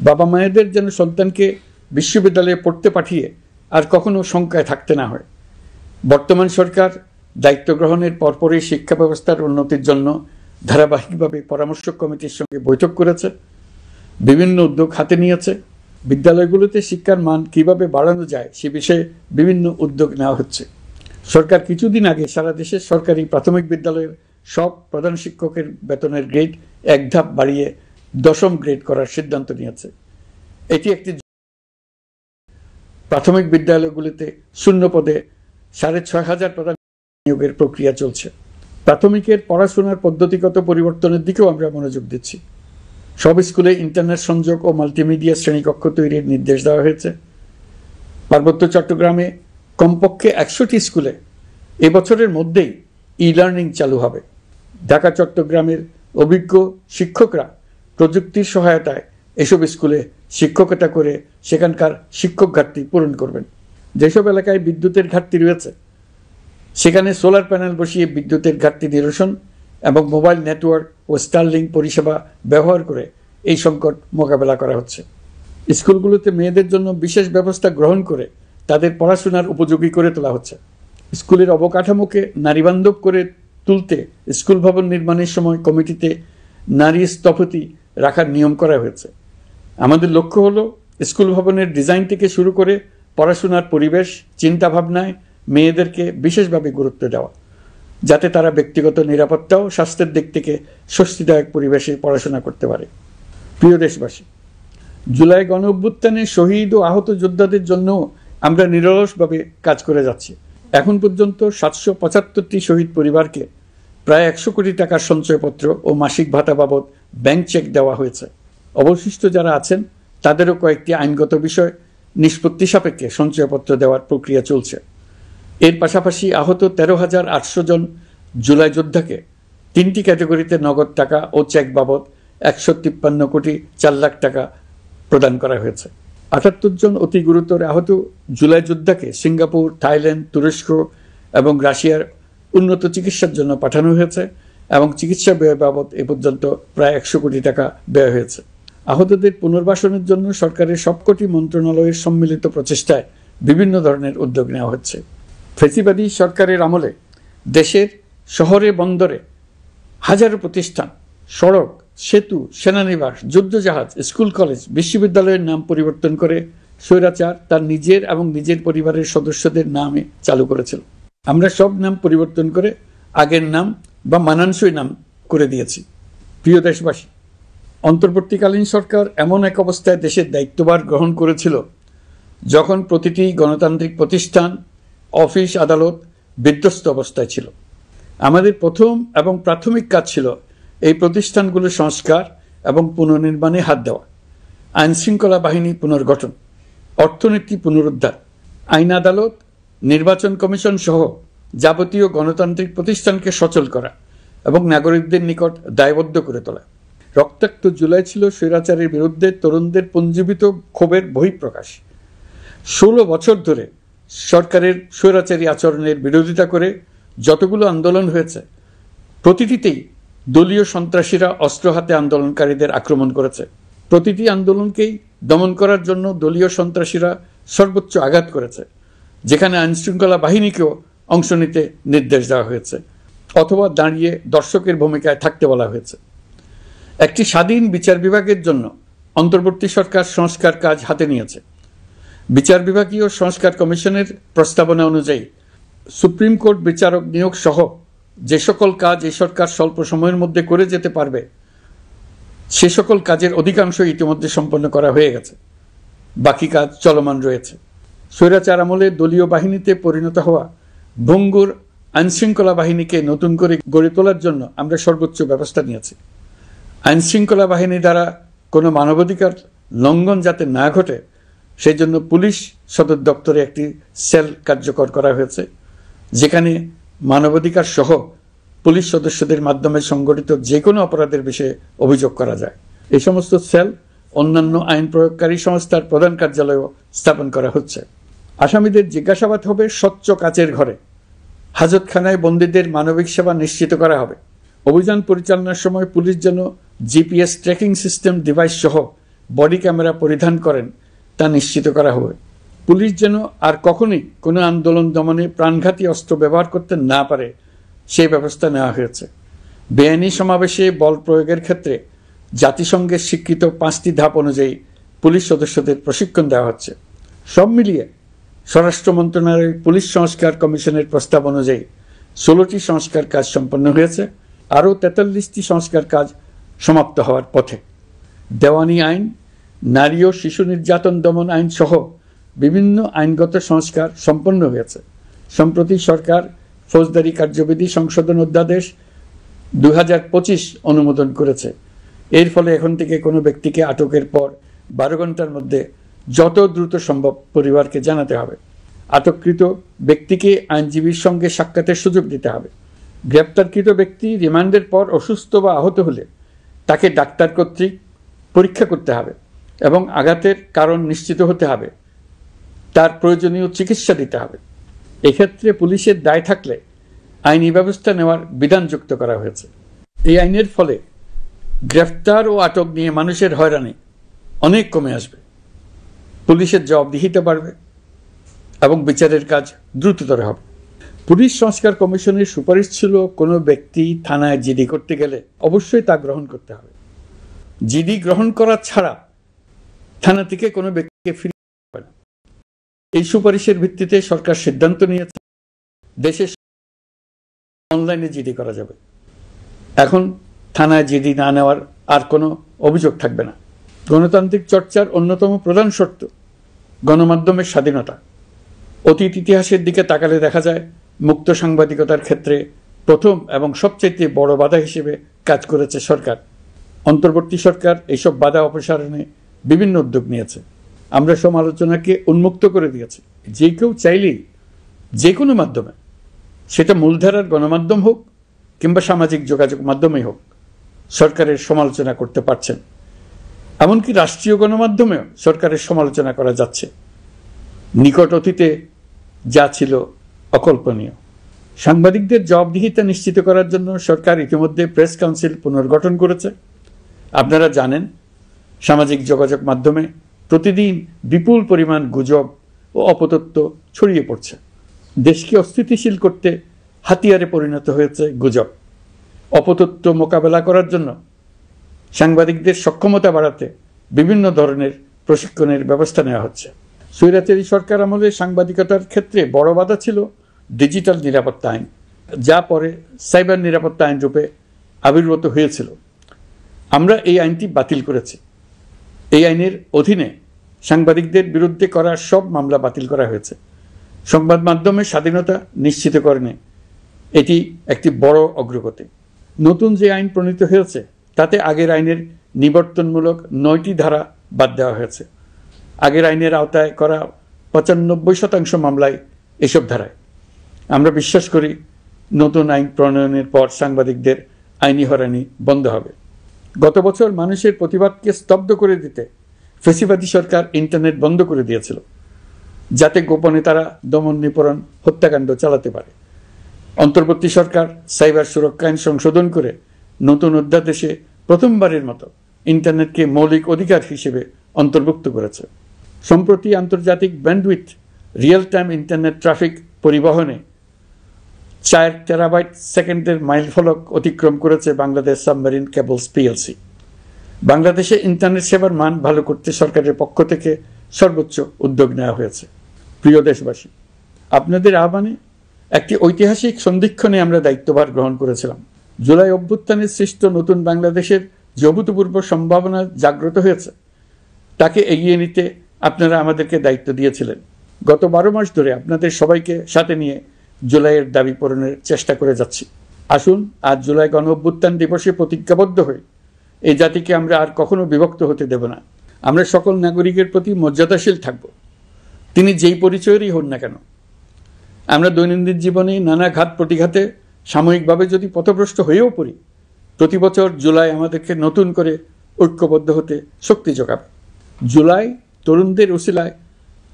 বাবা মায়েদের যেন সন্তানকে বিশ্ববিদ্যালয়ে পড়তে পাঠিয়ে আর কখনো শঙ্কায় থাকতে না হয়। বর্তমান সরকার দায়িত্ব গ্রহণের পরপরই শিক্ষা ব্যবস্থার উন্নতির জন্য ধারাবাহিকভাবে পরামর্শ কমিটির সঙ্গে বৈঠক করেছে, বিভিন্ন উদ্যোগ হাতে নিয়েছে। বিদ্যালয়গুলোতে শিক্ষার মান কিভাবে বাড়ানো যায় সে বিষয়ে বিভিন্ন উদ্যোগ নেওয়া হচ্ছে। সরকার কিছুদিন আগে সারা দেশের সরকারি প্রাথমিক বিদ্যালয়ের সব প্রধান শিক্ষকের বেতনের গ্রেড 1 ধাপ বাড়িয়ে 10ম গ্রেড করার সিদ্ধান্ত নিয়েছে। এটি একটি প্রাথমিক বিদ্যালয়গুলিতে শূন্য পদে 6,500 প্রধান নিয়োগের প্রক্রিয়া চলছে। প্রাথমিকের পড়াশোনার পদ্ধতিগত পরিবর্তনের দিকেও আমরা মনোযোগ দিচ্ছি। সব স্কুলে ইন্টারনেট সংযোগ ও মাল্টিমিডিয়া শ্রেণীকক্ষ তৈরির নির্দেশ দেওয়া হয়েছে। পার্বত্য চট্টগ্রামে কমপক্ষে 100টি স্কুলে এবছরের মধ্যেই ই-লার্নিং চালু হবে। ঢাকা চট্টগ্রামের অভিজ্ঞ শিক্ষকরা প্রযুক্তির সহায়তায় এসব স্কুলে শিক্ষকতা করে সেখানকার শিক্ষক ঘাটতি পূরণ করবেন। যেসব এলাকায় বিদ্যুতের ঘাটতি রয়েছে সেখানে সোলার প্যানেল বসিয়ে বিদ্যুতের ঘাটতি নিরসন এবং মোবাইল নেটওয়ার্ক ও স্টারলিংক পরিষেবা ব্যবহার করে এই সংকট মোকাবেলা করা হচ্ছে। স্কুলগুলোতে মেয়েদের জন্য বিশেষ ব্যবস্থা গ্রহণ করে তাদের পড়াশোনার উপযোগী করে তোলা হচ্ছে। স্কুলের অবকাঠামোকে নারীবান্ধব করে তুলতে স্কুল ভবন নির্মাণের সময় কমিটিতে নারী স্থপতি রাখার নিয়ম করা হয়েছে। আমাদের লক্ষ্য হলো স্কুল ভবনের ডিজাইন থেকে শুরু করে পড়াশোনার পরিবেশ চিন্তাভাবনায় মেয়েদেরকে বিশেষভাবে গুরুত্ব দেওয়া, যাতে তারা ব্যক্তিগত নিরাপত্তা ও স্বাস্থ্যের দিক থেকে স্বস্তিদায়ক পরিবেশে পড়াশোনা করতে পারে। প্রিয় দেশবাসী, জুলাই গণ অভ্যুত্থানে শহীদ ও আহত যোদ্ধাদের জন্য আমরা নিরলসভাবে কাজ করে যাচ্ছি। এখন পর্যন্ত 775টি শহীদ পরিবারকে প্রায় 100 কোটি টাকার সঞ্চয়পত্র ও মাসিক ভাতা বাবদ ব্যাংক চেক দেওয়া হয়েছে। অবশিষ্ট যারা আছেন তাদেরও কয়েকটি আইনগত বিষয় নিষ্পত্তি সাপেক্ষে সঞ্চয়পত্র দেওয়ার প্রক্রিয়া চলছে। এর পাশাপাশি আহত 13,800 জন জুলাই যোদ্ধাকে 3টি ক্যাটাগরিতে নগদ টাকা ও চেক বাবদ 153 কোটি 4 লাখ টাকা প্রদান করা হয়েছে। 78 জন অতি গুরুতর আহত জুলাই যোদ্ধাকে সিঙ্গাপুর, থাইল্যান্ড, তুরস্ক এবং রাশিয়ার উন্নত চিকিৎসার জন্য পাঠানো হয়েছে এবং চিকিৎসা ব্যয় বাবদ এ পর্যন্ত প্রায় 100 কোটি টাকা ব্যয় হয়েছে। আহতদের পুনর্বাসনের জন্য সরকারের সবকটি মন্ত্রণালয়ের সম্মিলিত প্রচেষ্টায় বিভিন্ন ধরনের উদ্যোগ নেওয়া হচ্ছে। ফেসিবাদী সরকারের আমলে দেশের শহরে বন্দরে হাজারো প্রতিষ্ঠান, সড়ক, সেতু, সেনানিবাস, যুদ্ধজাহাজ, স্কুল, কলেজ, বিশ্ববিদ্যালয়ের নাম পরিবর্তন করে স্বৈরাচার তার নিজের এবং নিজের পরিবারের সদস্যদের নামে চালু করেছিল। আমরা সব নাম পরিবর্তন করে আগের নাম বা মানানসই নাম করে দিয়েছি। প্রিয় দেশবাসী, অন্তর্বর্তীকালীন সরকার এমন এক অবস্থায় দেশের দায়িত্বভার গ্রহণ করেছিল যখন প্রতিটি গণতান্ত্রিক প্রতিষ্ঠান, অফিস, আদালত বিধ্বস্ত অবস্থায় ছিল। আমাদের প্রথম এবং প্রাথমিক কাজ ছিল এই প্রতিষ্ঠানগুলো সংস্কার এবং পুনর্নির্মাণে হাত দেওয়া, আইনশৃঙ্খলা বাহিনী পুনর্গঠন, অর্থনীতি পুনরুদ্ধার, আইন আদালত, নির্বাচন কমিশন সহ যাবতীয় গণতান্ত্রিক প্রতিষ্ঠানকে সচল করা এবং নাগরিকদের নিকট দায়বদ্ধ করে তোলা। রক্তাক্ত জুলাই ছিল স্বৈরাচারের বিরুদ্ধে তরুণদের পুঞ্জীবিত ক্ষোভের বহিঃপ্রকাশ। 16 বছর ধরে সরকারের স্বৈরাচারী আচরণের বিরোধিতা করে যতগুলো আন্দোলন হয়েছে, প্রতিটিতেই দলীয় সন্ত্রাসীরা অস্ত্র হাতে আন্দোলনকারীদের আক্রমণ করেছে। প্রতিটি আন্দোলনকেই দমন করার জন্য দলীয় সন্ত্রাসীরা সর্বোচ্চ আঘাত করেছে, যেখানে আইনশৃঙ্খলা বাহিনীকেও অংশ নিতে নির্দেশ দেওয়া হয়েছে অথবা দাঁড়িয়ে দর্শকের ভূমিকায় থাকতে বলা হয়েছে। একটি স্বাধীন বিচার বিভাগের জন্য অন্তর্বর্তী সরকার সংস্কার কাজ হাতে নিয়েছে। বিচার বিভাগীয় সংস্কার কমিশনের প্রস্তাবনা অনুযায়ী সুপ্রিম কোর্ট বিচারক নিয়োগ সহ যে সকল কাজ এই সরকার স্বল্প সময়ের মধ্যে করে যেতে পারবে, সে সকল কাজের অধিকাংশ ইতিমধ্যে সম্পন্ন করা হয়ে গেছে। বাকি কাজ চলমান রয়েছে। স্বৈরাচার আমলে দলীয় বাহিনীতে পরিণত হওয়া ভঙ্গুর আইনশৃঙ্খলা বাহিনীকে নতুন করে গড়ে তোলার জন্য আমরা সর্বোচ্চ ব্যবস্থা নিয়েছি। আইনশৃঙ্খলা বাহিনী দ্বারা কোনো মানবাধিকার লঙ্ঘন যাতে না ঘটে, সেই জন্য পুলিশ সদর দপ্তরে একটি সেল কার্যকর করা হয়েছে, যেখানে মানবাধিকার সহ পুলিশ সদস্যদের মাধ্যমে সংগঠিত যে কোনো অপরাধের বিষয়ে অভিযোগ করা যায়। এই সমস্ত সেল অন্যান্য আইন প্রয়োগকারী সংস্থার প্রধান কার্যালয়ও স্থাপন করা হচ্ছে। আসামিদের জিজ্ঞাসাবাদ হবে স্বচ্ছ কাচের ঘরে। হাজতখানায় বন্দীদের মানবিক সেবা নিশ্চিত করা হবে। অভিযান পরিচালনার সময় পুলিশ যেন জিপিএস ট্র্যাকিং সিস্টেম ডিভাইস সহ বডি ক্যামেরা পরিধান করেন তা নিশ্চিত করা হবে। পুলিশ যেন আর কখনোই কোনো আন্দোলন দমনে প্রাণঘাতী অস্ত্র ব্যবহার করতে না পারে, সেই ব্যবস্থা নেওয়া হয়েছে। বেআইনি সমাবেশে বল প্রয়োগের ক্ষেত্রে জাতিসংঘের স্বীকৃত 5টি ধাপ অনুযায়ী পুলিশ সদস্যদের প্রশিক্ষণ দেওয়া হচ্ছে। সব মিলিয়ে স্বরাষ্ট্র মন্ত্রণালয়ের পুলিশ সংস্কার কমিশনের প্রস্তাব অনুযায়ী 16টি সংস্কার কাজ সম্পন্ন হয়েছে। আরও 43টি সংস্কার কাজ সমাপ্ত হওয়ার পথে। দেওয়ানি আইন, নারী ও শিশু নির্যাতন দমন আইন সহ বিভিন্ন আইনগত সংস্কার সম্পন্ন হয়েছে। সম্প্রতি সরকার ফৌজদারি কার্যবিধি সংশোধন অধ্যাদেশ 2025 অনুমোদন করেছে। এর ফলে এখন থেকে কোনো ব্যক্তিকে আটকের পর 12 ঘন্টার মধ্যে যত দ্রুত সম্ভব পরিবারকে জানাতে হবে। আটককৃত ব্যক্তিকে আইনজীবীর সঙ্গে সাক্ষাতের সুযোগ দিতে হবে। গ্রেপ্তারকৃত ব্যক্তি রিমান্ডের পর অসুস্থ বা আহত হলে তাকে ডাক্তার কর্তৃক পরীক্ষা করতে হবে এবং আঘাতের কারণ নিশ্চিত হতে হবে। তার প্রয়োজনীয় চিকিৎসা দিতে হবে। এক্ষেত্রে পুলিশের দায় থাকলে আইনি ব্যবস্থা নেওয়ার বিধান যুক্ত করা হয়েছে। এই আইনের ফলে গ্রেফতার ও আটক নিয়ে মানুষের হয়রানি অনেক কমে আসবে, পুলিশের জবাবদিহিতা বাড়বে এবং বিচারের কাজ দ্রুততর হবে। পুলিশ সংস্কার কমিশনের সুপারিশ ছিল কোনো ব্যক্তি থানায় জিডি করতে গেলে অবশ্যই তা গ্রহণ করতে হবে। জিডি গ্রহণ করা ছাড়া থানা থেকে কোনো ব্যক্তিকে ফিরিয়ে দেবে না। এই সুপারিশের ভিত্তিতে সরকার সিদ্ধান্ত নিয়েছে দেশে অনলাইনে জিডি করা যাবে। এখন থানায় জিডি না নেওয়ার আর কোনো অভিযোগ থাকবে না। গণতান্ত্রিক চর্চার অন্যতম প্রধান শর্ত গণমাধ্যমের স্বাধীনতা। অতীত ইতিহাসের দিকে তাকালে দেখা যায় মুক্ত সাংবাদিকতার ক্ষেত্রে প্রথম এবং সবচেয়ে বড় বাধা হিসেবে কাজ করেছে সরকার। অন্তর্বর্তী সরকার এইসব বাধা অপসারণে বিভিন্ন উদ্যোগ নিয়েছে। আমরা সমালোচনাকে উন্মুক্ত করে দিয়েছি। যে কেউ চাইলেই যে কোনো মাধ্যমে, সেটা মূলধারার গণমাধ্যম হোক কিংবা সামাজিক যোগাযোগ মাধ্যমেই হোক, সরকারের সমালোচনা করতে পারছেন। এমনকি রাষ্ট্রীয় গণমাধ্যমেও সরকারের সমালোচনা করা যাচ্ছে। নিকট অতীতে যা ছিল অকল্পনীয়। সাংবাদিকদের জবাবদিহিতা নিশ্চিত করার জন্য সরকার ইতিমধ্যে প্রেস কাউন্সিল পুনর্গঠন করেছে। আপনারা জানেন, সামাজিক যোগাযোগ মাধ্যমে প্রতিদিন বিপুল পরিমাণ গুজব ও অপতথ্য ছড়িয়ে পড়ছে। দেশকে অস্থিতিশীল করতে হাতিয়ারে পরিণত হয়েছে গুজব। অপতথ্য মোকাবেলা করার জন্য সাংবাদিকদের সক্ষমতা বাড়াতে বিভিন্ন ধরনের প্রশিক্ষণের ব্যবস্থা নেওয়া হচ্ছে। স্বৈরাচারী সরকার আমলে সাংবাদিকতার ক্ষেত্রে বড় বাধা ছিল ডিজিটাল নিরাপত্তা আইন, যা পরে সাইবার নিরাপত্তা আইন রূপে আবির্ভূত হয়েছিল। আমরা এই আইনটি বাতিল করেছি। এই আইনের অধীনে সাংবাদিকদের বিরুদ্ধে করা সব মামলা বাতিল করা হয়েছে। সংবাদ মাধ্যমের স্বাধীনতা নিশ্চিতকরণে এটি একটি বড় অগ্রগতি। নতুন যে আইন প্রণীত হয়েছে তাতে আগের আইনের নিবর্তনমূলক 9টি ধারা বাদ দেওয়া হয়েছে। আগের আইনের আওতায় করা 95% মামলায় এসব ধারায়। আমরা বিশ্বাস করি নতুন আইন প্রণয়নের পর সাংবাদিকদের আইনি হয়রানি বন্ধ হবে। গত বছর মানুষের প্রতিবাদকে স্তব্ধ করে দিতে ফ্যাসিবাদী সরকার ইন্টারনেট বন্ধ করে দিয়েছিল, যাতে গোপনে তারা দমন নিপীড়ন হত্যাকাণ্ড চালাতে পারে। অন্তর্বর্তী সরকার সাইবার সুরক্ষা আইন সংশোধন করে নতুন অধ্যাদেশে প্রথমবারের মতো ইন্টারনেটকে মৌলিক অধিকার হিসেবে অন্তর্ভুক্ত করেছে। সম্প্রতি আন্তর্জাতিক bandwidth real time internet traffic পরিবহনে 4 টেরাবাইট সেকেন্ডের মাইলফলক অতিক্রম করেছে বাংলাদেশ সাবমেরিন কেবলস পিএলসি। বাংলাদেশে ইন্টারনেট সেবার মান ভালো করতে সরকারের পক্ষ থেকে সর্বোচ্চ উদ্যোগ নেওয়া হয়েছে। প্রিয় দেশবাসী, আপনাদের আহ্বানে একটি ঐতিহাসিক সন্ধিক্ষণে আমরা দায়িত্বভার গ্রহণ করেছিলাম। জুলাই অভ্যুত্থানে সৃষ্ট নতুন বাংলাদেশের যে অভূতপূর্ব সম্ভাবনা জাগ্রত হয়েছে, তাকে এগিয়ে নিতে আপনারা আমাদেরকে দায়িত্ব দিয়েছিলেন। গত 12 মাস ধরে আপনাদের সবাইকে সাথে নিয়ে জুলাইয়ের দাবি পূরণের চেষ্টা করে যাচ্ছি। আসুন আজ জুলাই গণ অভ্যুত্থান দিবসে প্রতিজ্ঞাবদ্ধ হই এই জাতিকে আমরা আর কখনো বিভক্ত হতে দেব না। আমরা সকল নাগরিকের প্রতি মর্যাদাশীল থাকব, তিনি যেই পরিচয়েরই হন না কেন। আমরা দৈনন্দিন জীবনে নানা ঘাত প্রতিঘাতে সাময়িকভাবে যদি পথভ্রষ্ট হয়েও পড়ি, প্রতি বছর জুলাই আমাদেরকে নতুন করে ঐক্যবদ্ধ হতে শক্তি যোগাবে। জুলাই তরুণদের উসিলায়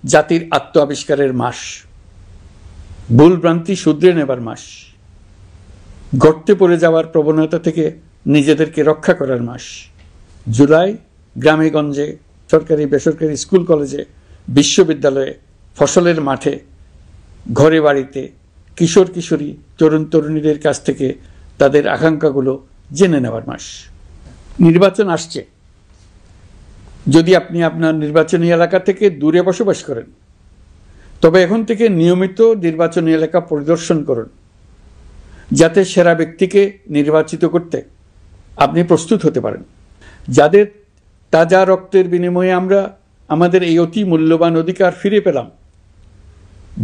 জাতির আত্ম আবিষ্কারের মাস, ভুল ভ্রান্তি শুধরে নেবার মাস, গর্তে পড়ে যাওয়ার প্রবণতা থেকে নিজেদেরকে রক্ষা করার মাস। জুলাই গ্রামে গঞ্জে, সরকারি বেসরকারি স্কুল কলেজে, বিশ্ববিদ্যালয়ে, ফসলের মাঠে, ঘরে বাড়িতে কিশোর কিশোরী তরুণ তরুণীদের কাছ থেকে তাদের আকাঙ্ক্ষাগুলো জেনে নেওয়ার মাস। নির্বাচন আসছে। যদি আপনি আপনার নির্বাচনী এলাকা থেকে দূরে বসবাস করেন, তবে এখন থেকে নিয়মিত নির্বাচনী এলাকা পরিদর্শন করুন, যাতে সেরা ব্যক্তিকে নির্বাচিত করতে আপনি প্রস্তুত হতে পারেন। যাদের তাজা রক্তের বিনিময়ে আমরা আমাদের এই অতি মূল্যবান অধিকার ফিরে পেলাম,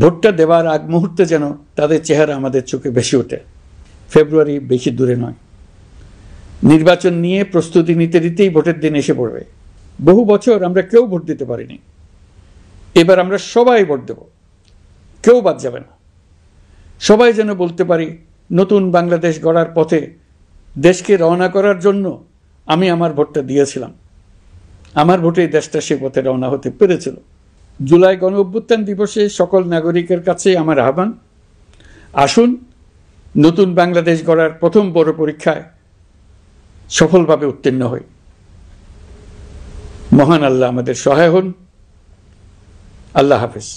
ভোটটা দেওয়ার আগ মুহূর্তে যেন তাদের চেহারা আমাদের চোখে ভেসে ওঠে। ফেব্রুয়ারি বেশি দূরে নয়। নির্বাচন নিয়ে প্রস্তুতি নিতে নিতেই ভোটের দিন এসে পড়বে। বহু বছর আমরা কেউ ভোট দিতে পারিনি। এবার আমরা সবাই ভোট দেব, কেউ বাদ যাবে না। সবাই যেন বলতে পারি, নতুন বাংলাদেশ গড়ার পথে দেশকে রওনা করার জন্য আমি আমার ভোটটা দিয়েছিলাম। আমার ভোটে দেশটা সে পথে রওনা হতে পেরেছিল। জুলাই গণ অভ্যুত্থান দিবসে সকল নাগরিকের কাছে আমার আহ্বান, আসুন নতুন বাংলাদেশ গড়ার প্রথম বড় পরীক্ষায় সফলভাবে উত্তীর্ণ হই। মহান আল্লাহ আমাদের সহায় হন। আল্লাহ হাফেজ।